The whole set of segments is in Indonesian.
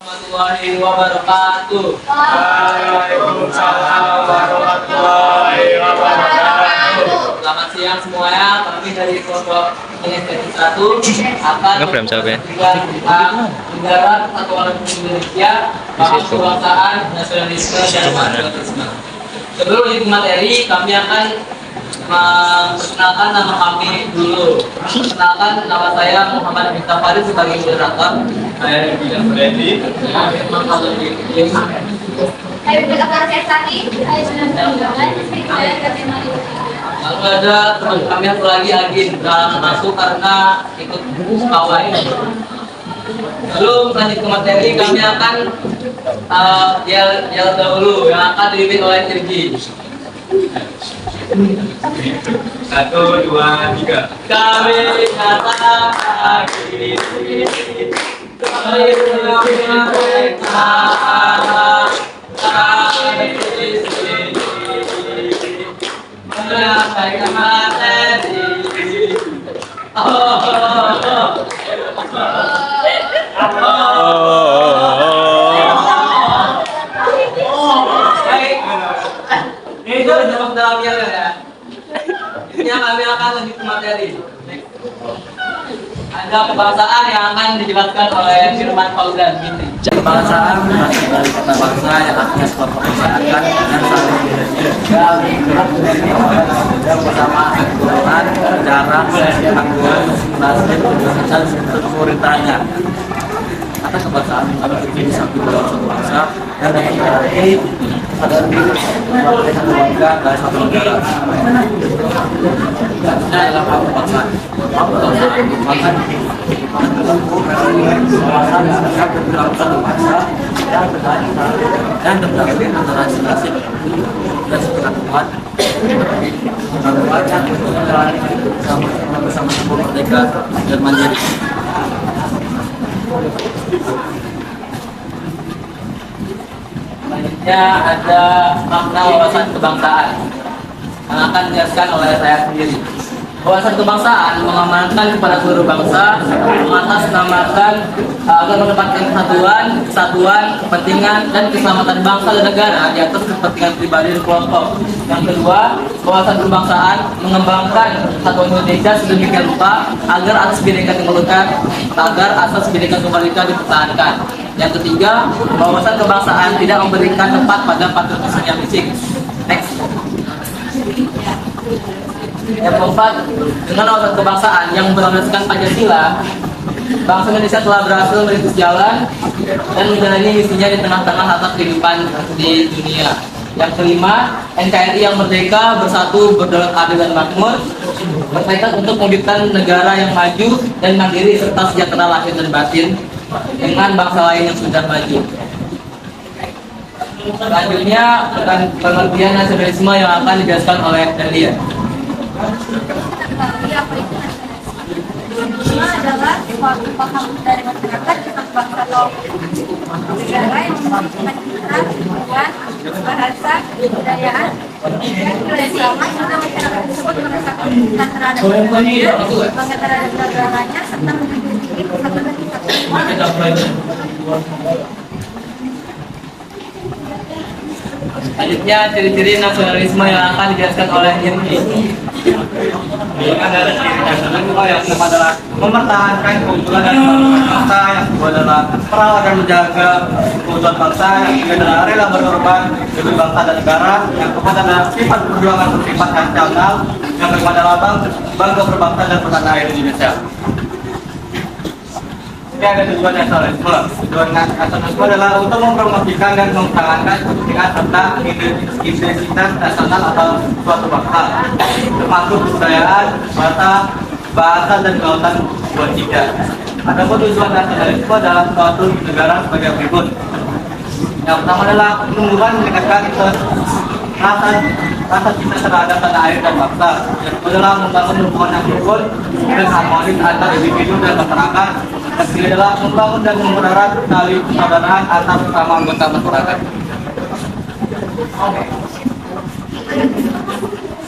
Warahmatullahi wabarakatuh. Waalaikumsalam warahmatullahi wabarakatuh. Selamat siang semuanya. Kami dari kelompok Inisiatif 1 akan ya? tentang negara Kesatuan Republik Indonesia, paham kebangsaan, nasionalisme, dan patriotisme. Sebelum lanjut materi, kami akan memperkenalkan nama kami dulu. Perkenalkan, nama saya Muhammad Miftah Farid sebagai moderator. Saya Bilang Freddy. Lalu ada teman kami satu lagi Agin, berhalangan masuk karena ikut pawai. Sebelum lanjut ke materi, kami akan yel dahulu yang akan dipimpin oleh Tirgi. 1, 2, 3. Kami datang lagi, kami mereka, kami di sini menyampaikan materi. Baik, itu jawab dalamnya ya. Ini kami akan lanjut ke materi. Ada kebangsaan yang akan dijelaskan oleh Firman Fauzan Binti. Kebangsaan berasal dari kata bangsa yang artinya suatu masyarakat dan saling menjaga dan bersama aturan, cara, aturan, nasib, dan pemerintahnya. Kata kebangsaan adalah terjadi satu dalam suatu bangsa dan dapat berarti pada diri satu bangsa dan satu negara. Ini adalah hak kebangsaan. Hak kebangsaan merupakan kebangsaan yang dalam satu bangsa dan terdiri antara nasib dan kesatuan bersama sebuah merdeka dan mandiri. Selanjutnya ada makna wawasan kebangsaan yang akan dijelaskan oleh saya sendiri. Wawasan kebangsaan mengamanatkan kepada seluruh bangsa, mengatasnamakan agar menempatkan kesatuan, kepentingan, dan keselamatan bangsa dan negara di atas kepentingan pribadi dan kelompok. Yang kedua, wawasan kebangsaan mengembangkan kesatuan Indonesia sedemikian rupa agar asas Bhinneka Tunggal Ika dipertahankan. Yang ketiga, wawasan kebangsaan tidak memberikan tempat pada patriotisme yang fisik. Next. Yang keempat, dengan wawasan kebangsaan yang berlandaskan Pancasila, bangsa Indonesia telah berhasil merintis jalan dan menjalani misinya di tengah-tengah tata kehidupan di dunia. Yang kelima, NKRI yang merdeka, bersatu, berdaulat, adil, dan makmur, bertekad untuk mewujudkan negara yang maju dan mandiri serta sejahtera lahir dan batin dengan bangsa lain yang sudah maju. Selanjutnya, pengertian nasionalisme yang akan dijelaskan oleh Delia. Ini adalah suatu paham dari masyarakat tentang bangsa atau negara yang memiliki kita, tujuan, bahasa, kebudayaan, dan kerjasama serta masyarakat tersebut merasakan kecintaan terhadap negaranya, bangga terhadap negaranya, serta menjunjung tinggi persatuan dan kesatuan. Selanjutnya, ciri-ciri nasionalisme yang akan dijelaskan oleh Irmi. Ada ciri nasionalisme yang pertama adalah mempertahankan keutuhan dan bangsa, yang kedua adalah merawat dan menjaga keutuhan bangsa, yang ketiga adalah rela berkorban demi bangsa dan negara, yang keempat adalah sifat perjuangan bersifat nasional, yang kelima adalah bangga berbangsa dan bertanah air Indonesia. Ini ada tujuan nasionalisme. Tujuan nasionalisme adalah untuk mempromosikan dan mempertahankan kepentingan serta identitas nasional atau suatu bangsa, termasuk kebudayaan, bahasa dan kelautan bertiga. Adapun tujuan nasionalisme dalam suatu negara sebagai berikut. Yang pertama adalah penumbuhan meningkatkan rasa cinta terhadap tanah air dan bangsa. Yang kedua adalah membangun hubungan yang rukun dan harmonis antar individu dan masyarakat. Yang ketiga adalah membangun dan memererat tali persaudaraan antar sesama anggota masyarakat.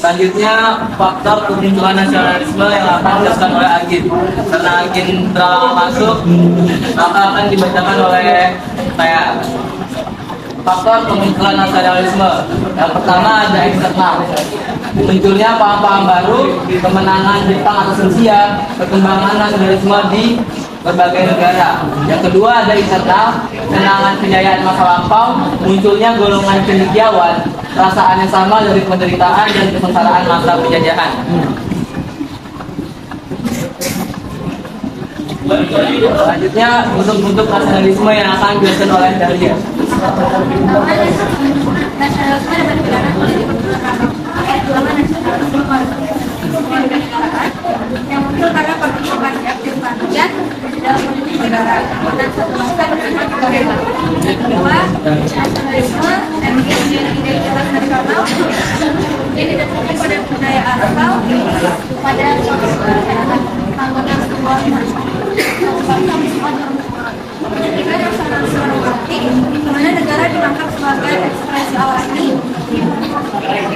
Selanjutnya, faktor kemunculan nasionalisme yang akan dijelaskan oleh Agin. Karena Agin telah masuk, maka akan dibacakan oleh faktor kemunculan nasionalisme. Yang pertama ada eksternal. Munculnya paham-paham baru, kemenangan Jepang atas Rusia, perkembangan nasionalisme di berbagai negara. Yang kedua ada internal, kenangan kejayaan masa lampau, munculnya golongan cendekiawan, perasaan yang sama dari penderitaan dan kesengsaraan masa penjajahan. Selanjutnya bentuk-bentuk nasionalisme yang akan dijelaskan oleh Dahlia. Nasionalisme dapat dibedakan menjadi beberapa nasionalisme kewarganegaraan yang muncul karena partisipasi aktif rakyat dalam politik negara dan satu bangsa bersama negara. Kedua, nasionalisme dan identitas nasional yang didasarkan pada budaya asal, pada suatu anggota sebuah bangsa ketika nasionalisme berarti di mana negara dianggap sebagai ekspresi alami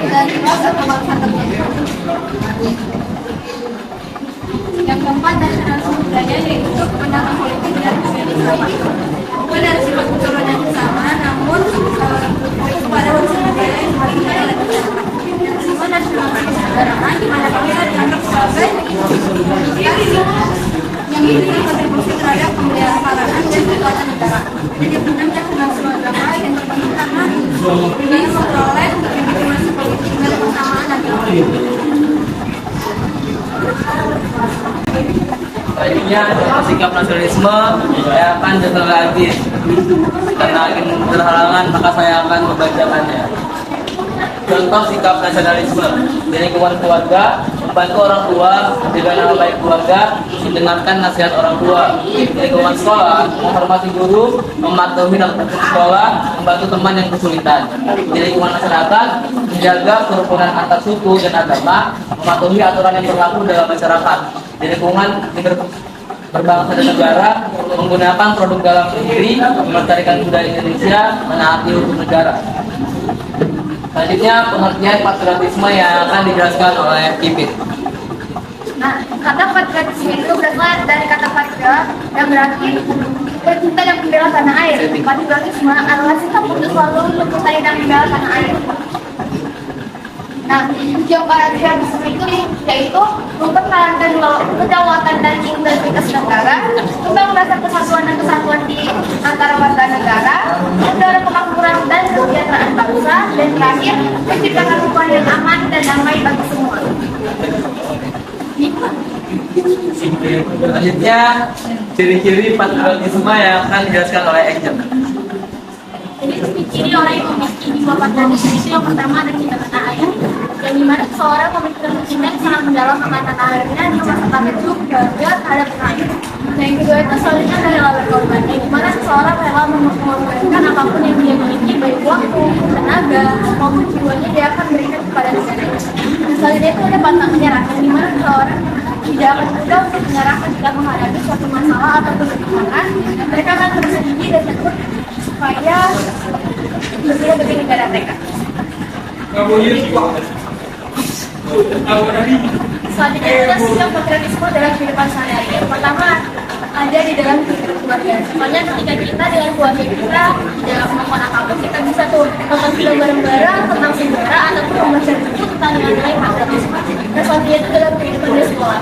dari ras atau bangsa tertentu. Yang keempat, nasionalisme budaya yaitu kebenaran politik dan sosialisasi. Bukan dari sifat keturunan yang sama, namun fokus pada unsur budaya yang dibagikan oleh masyarakat. Yang kelima, nasionalisme kenegaraan di mana bangsa dianggap sebagai yang memberikan kontribusi terhadap pemeliharaan dan kekuatan negara. Yang keenam, nasionalisme agama yang terbentuk karena ingin memperoleh legitimasi politik dan kesamaan agama. Selanjutnya sikap nasionalisme saya akan dengar lagi karena ingin berhalangan maka saya akan membacakannya. Contoh sikap nasionalisme di lingkungan keluarga, membantu orang tua dengan nama baik keluarga, mendengarkan nasihat orang tua. Di lingkungan sekolah, menghormati guru, mematuhi aturan sekolah, membantu teman yang kesulitan. Di lingkungan masyarakat, menjaga kerukunan antar suku dan agama, mematuhi aturan yang berlaku dalam masyarakat. Di lingkungan berbangsa dan negara, menggunakan produk dalam negeri, melestarikan budaya Indonesia, menaati hukum negara. Selanjutnya pengertian patriotisme yang akan dijelaskan oleh Kipit. Nah, kata patriotisme itu berasal dari kata patriot yang berarti bercinta dan membela tanah air. Patriotisme adalah sikap untuk selalu mencintai dan membela tanah air. Nah, tujuan patriotisme itu yaitu mempertahankan kedaulatan dan integritas negara, membangun rasa persatuan dan kesatuan di antara warga negara, mendorong kemakmuran dan kesejahteraan bangsa, dan terakhir menciptakan lingkungan yang aman dan damai bagi semua. Selanjutnya ciri-ciri patriotisme yang akan dijelaskan oleh Angel. Jadi ciri orang yang memiliki jiwa patriotisme itu yang pertama ada cinta tanah air, yang dimana seseorang memiliki cinta yang sangat mendalam akan tanah airnya di masa itu bangga terhadap tanah air. Dan yang kedua itu selanjutnya rela berkorban, yang dimana seseorang rela mengorbankan apapun yang dia miliki, baik waktu, tenaga, maupun jiwanya dia akan berikan kepada negaranya. Dan selanjutnya itu ada pantang menyerah, yang dimana seseorang tidak akan mudah untuk menyerah ketika menghadapi suatu masalah atau kesulitan. Mereka akan bersedih dan takut supaya berbeda bagi negara mereka. Selanjutnya adalah sikap patriotisme dalam kehidupan sehari-hari. Yang pertama ada di dalam kehidupan keluarga. Soalnya ketika kita dengan keluarga kita dalam melakukan apapun kita bisa tuh nonton film bareng-bareng tentang sejarah ataupun membaca buku tentang nilai-nilai patriotisme. Dan selanjutnya itu dalam kehidupan di sekolah.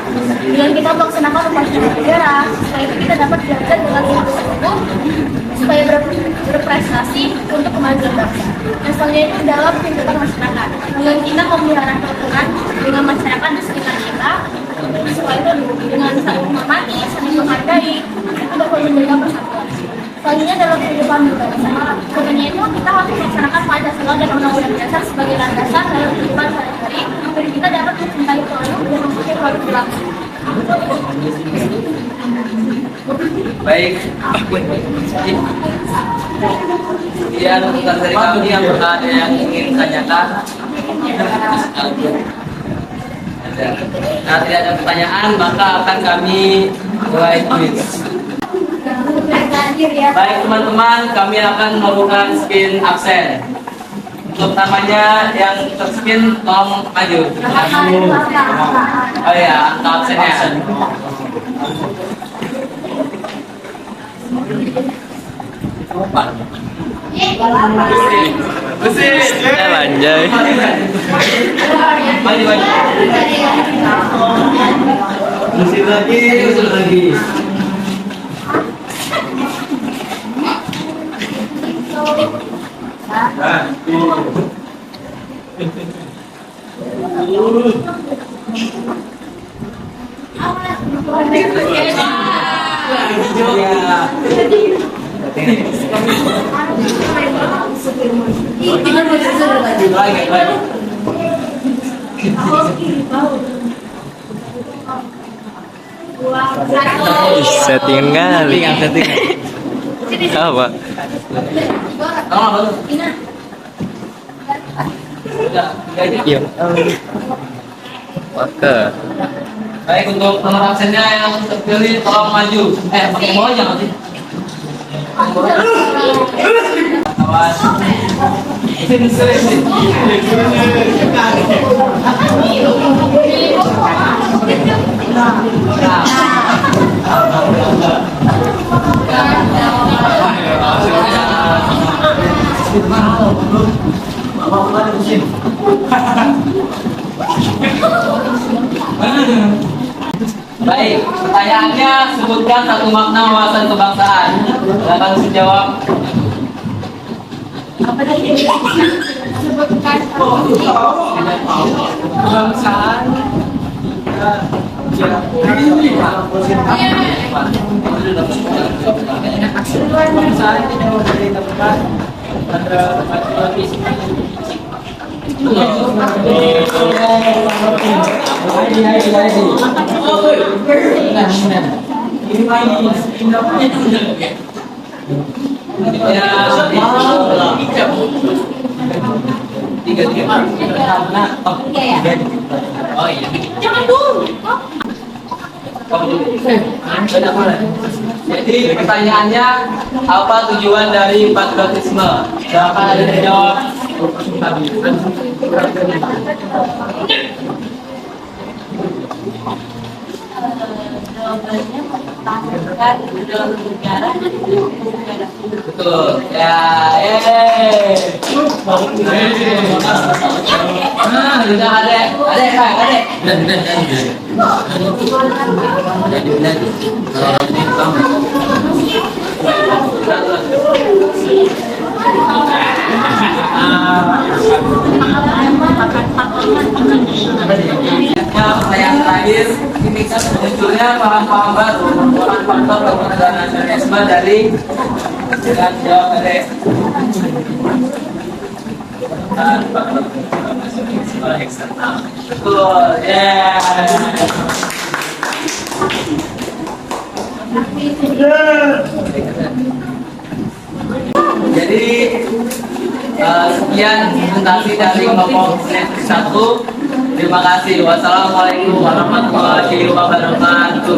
Dengan kita melaksanakan upacara negara, setelah itu kita dapat belajar dengan sungguh-sungguh supaya berprestasi untuk kemajuan bangsa. Dan selanjutnya itu dalam kehidupan masyarakat. Dengan kita memelihara kerukunan dengan masyarakat di sekitar kita, supaya itu dengan saling menghormati, saling menghargai, itu dapat menjaga persatuan. Selanjutnya dalam kehidupan berbangsa, sebenarnya itu kita harus melaksanakan Pancasila dan Undang-Undang Dasar sebagai landasan dalam kehidupan sehari-hari, agar kita dapat mencintai produk dan memakai produk berlaku. Baik, ya bukan dari kami yang ada yang ingin tanyakan. Nah, tidak ada pertanyaan maka akan kami mulai quiz. Baik teman-teman, kami akan melakukan spin absen. Untuk namanya yang terspin tolong maju. Oh ya, angka absennya. Anjay. Maju, maju. Usul lagi, usul lagi. Lagi, lagi. Settingan kali. Apa? Kamu apa tuh? Udah, tiga aja. Iya. Oke. Baik, untuk nomor absennya yang terpilih tolong maju. Pakai bawah jangan sih. Awas. Sini, sini, sini. Baik, pertanyaannya sebutkan satu makna wawasan kebangsaan. Silakan menjawab. Sebutkan Kebangsaan. Kebangsaan itu dari tempat Oh iya. Jangan dulu. Jadi pertanyaannya apa tujuan dari patriotisme? Silakan ada yang jawab. Jawabannya mempertahankan negara dan negara. Betul. Ya, sudah ada. Pertanyaan terakhir, ini kan munculnya paham-paham baru, merupakan faktor keberadaan nasionalisme dari dengan jawab dari eksternal. Betul, ya. Jadi sekian presentasi dari kelompok 1. Terima kasih. Wassalamualaikum warahmatullahi wabarakatuh.